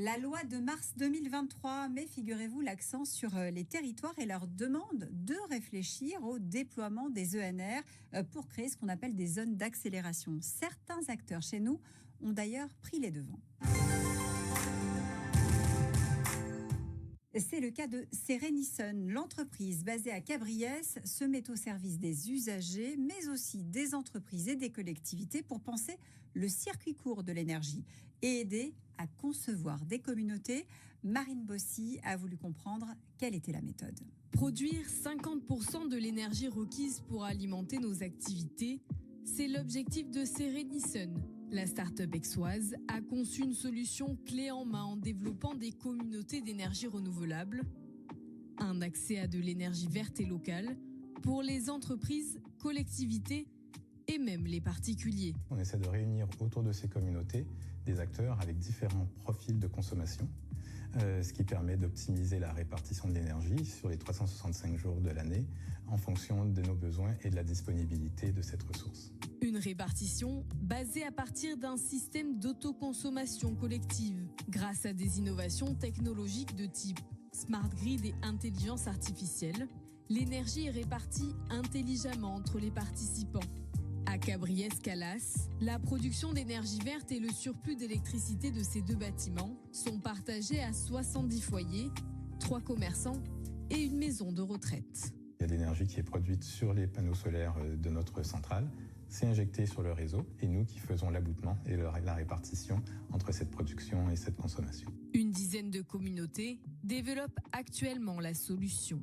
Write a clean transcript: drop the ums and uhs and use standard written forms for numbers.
La loi de mars 2023 met, figurez-vous, l'accent sur les territoires et leur demande de réfléchir au déploiement des ENR pour créer ce qu'on appelle des zones d'accélération. Certains acteurs chez nous ont d'ailleurs pris les devants. C'est le cas de Serenison. L'entreprise basée à Cabriès se met au service des usagers, mais aussi des entreprises et des collectivités pour penser le circuit court de l'énergie et aider à concevoir des communautés. Marine Bossy a voulu comprendre quelle était la méthode. Produire 50% de l'énergie requise pour alimenter nos activités, c'est l'objectif de Serenison. La start-up aixoise a conçu une solution clé en main en développant des communautés d'énergie renouvelable, un accès à de l'énergie verte et locale pour les entreprises, collectivités et même les particuliers. On essaie de réunir autour de ces communautés des acteurs avec différents profils de consommation, ce qui permet d'optimiser la répartition de l'énergie sur les 365 jours de l'année en fonction de nos besoins et de la disponibilité de cette ressource. Une répartition basée à partir d'un système d'autoconsommation collective grâce à des innovations technologiques de type smart grid et intelligence artificielle. L'énergie est répartie intelligemment entre les participants. À Cabriès-Calas, la production d'énergie verte et le surplus d'électricité de ces deux bâtiments sont partagés à 70 foyers, 3 commerçants et une maison de retraite. Il y a de l'énergie qui est produite sur les panneaux solaires de notre centrale, c'est injecté sur le réseau et nous qui faisons l'aboutement et la répartition entre cette production et cette consommation. Une dizaine de communautés développent actuellement la solution.